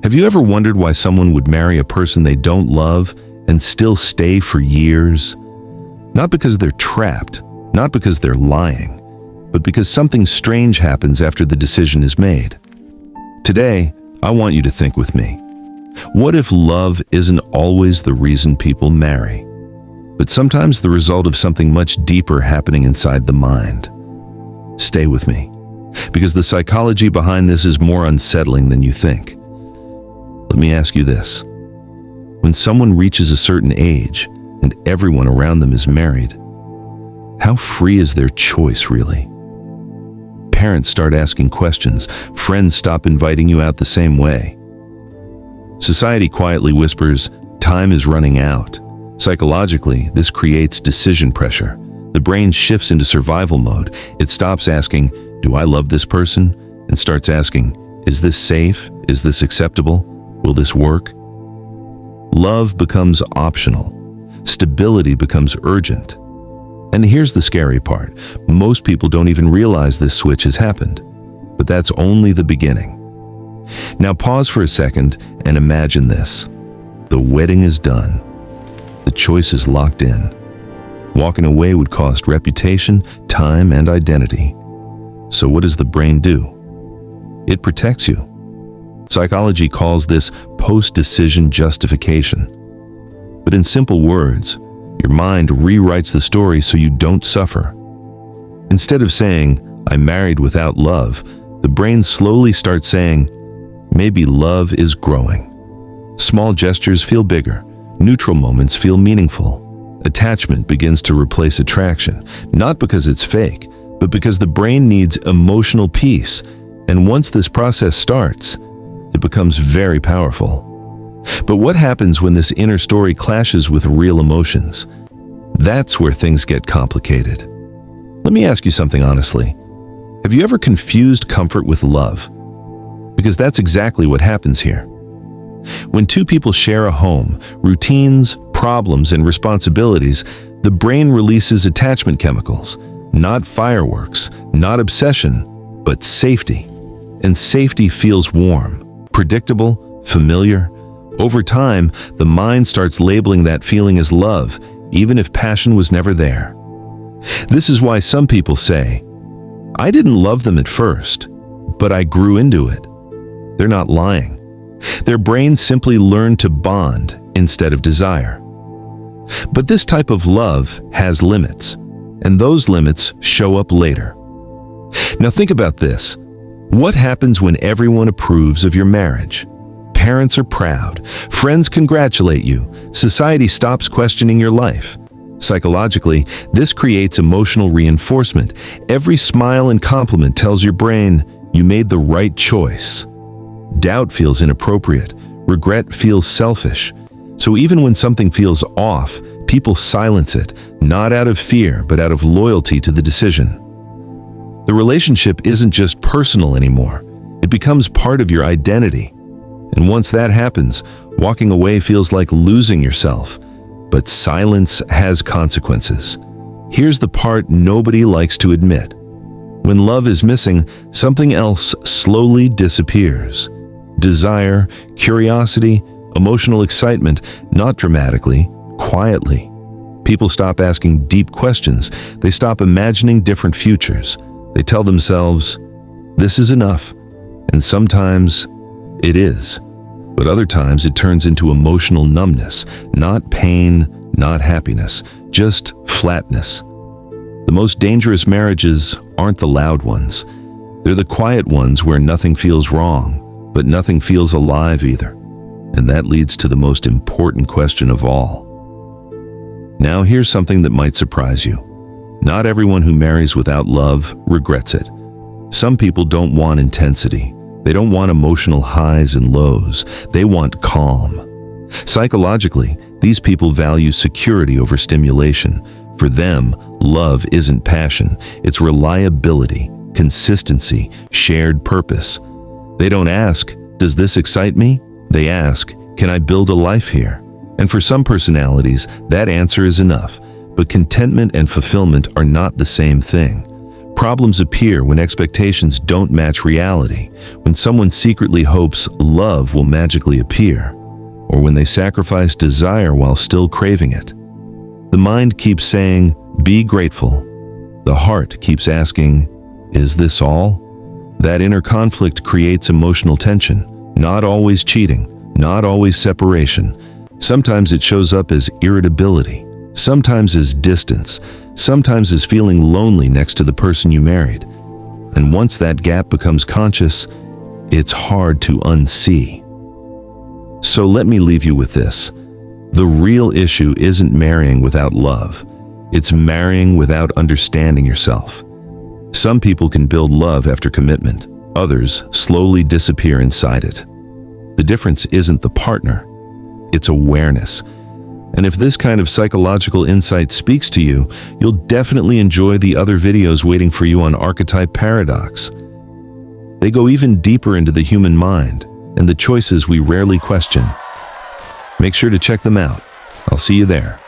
Have you ever wondered why someone would marry a person they don't love and still stay for years? Not because they're trapped, not because they're lying, but because something strange happens after the decision is made. Today, I want you to think with me. What if love isn't always the reason people marry, but sometimes the result of something much deeper happening inside the mind? Stay with me, because the psychology behind this is more unsettling than you think. Let me ask you this. When someone reaches a certain age and everyone around them is married, how free is their choice really? Parents start asking questions. Friends stop inviting you out the same way. Society quietly whispers, time is running out. Psychologically, this creates decision pressure. The brain shifts into survival mode. It stops asking, do I love this person? And starts asking, is this safe? Is this acceptable? Will this work? Love becomes optional. Stability becomes urgent. And here's the scary part. Most people don't even realize this switch has happened. But that's only the beginning. Now pause for a second and imagine this. The wedding is done. The choice is locked in. Walking away would cost reputation, time, and identity. So what does the brain do? It protects you. Psychology calls this post-decision justification. But in simple words, your mind rewrites the story so you don't suffer. Instead of saying, I married without love, the brain slowly starts saying, maybe love is growing. Small gestures feel bigger. Neutral moments feel meaningful. Attachment begins to replace attraction, not because it's fake, but because the brain needs emotional peace. And once this process starts, it becomes very powerful. But what happens when this inner story clashes with real emotions? That's where things get complicated. Let me ask you something honestly. Have you ever confused comfort with love? Because that's exactly what happens here. When two people share a home, routines, problems, and responsibilities, the brain releases attachment chemicals, not fireworks, not obsession, but safety. And safety feels warm, predictable, familiar. Over time, the mind starts labeling that feeling as love, even if passion was never there. This is why some people say, I didn't love them at first, but I grew into it. They're not lying. Their brain simply learned to bond instead of desire. But this type of love has limits, and those limits show up later. Now think about this. What happens when everyone approves of your marriage? Parents are proud. Friends congratulate you. Society stops questioning your life. Psychologically, this creates emotional reinforcement. Every smile and compliment tells your brain, you made the right choice. Doubt feels inappropriate. Regret feels selfish. So even when something feels off, people silence it, not out of fear, but out of loyalty to the decision. The relationship isn't just personal anymore. It becomes part of your identity. And once that happens, walking away feels like losing yourself. But silence has consequences. Here's the part nobody likes to admit. When love is missing, something else slowly disappears. Desire, curiosity, emotional excitement, not dramatically, quietly. People stop asking deep questions. They stop imagining different futures. They tell themselves, this is enough. And sometimes it is. But other times it turns into emotional numbness, not pain, not happiness, just flatness. The most dangerous marriages aren't the loud ones. They're the quiet ones where nothing feels wrong, but nothing feels alive either. And that leads to the most important question of all. Now here's something that might surprise you. Not everyone who marries without love regrets it. Some people don't want intensity. They don't want emotional highs and lows. They want calm. Psychologically, these people value security over stimulation. For them, love isn't passion. It's reliability, consistency, shared purpose. They don't ask, does this excite me? They ask, can I build a life here? And for some personalities, that answer is enough. But contentment and fulfillment are not the same thing. Problems appear when expectations don't match reality, when someone secretly hopes love will magically appear, or when they sacrifice desire while still craving it. The mind keeps saying, "Be grateful." The heart keeps asking, "Is this all?" That inner conflict creates emotional tension, not always cheating, not always separation. Sometimes it shows up as irritability, sometimes as distance, sometimes as feeling lonely next to the person you married. And once that gap becomes conscious, it's hard to unsee. So let me leave you with this. The real issue isn't marrying without love. It's marrying without understanding yourself. Some people can build love after commitment. Others slowly disappear inside it. The difference isn't the partner. It's awareness. And if this kind of psychological insight speaks to you, you'll definitely enjoy the other videos waiting for you on Archetype Paradox. They go even deeper into the human mind and the choices we rarely question. Make sure to check them out. I'll see you there.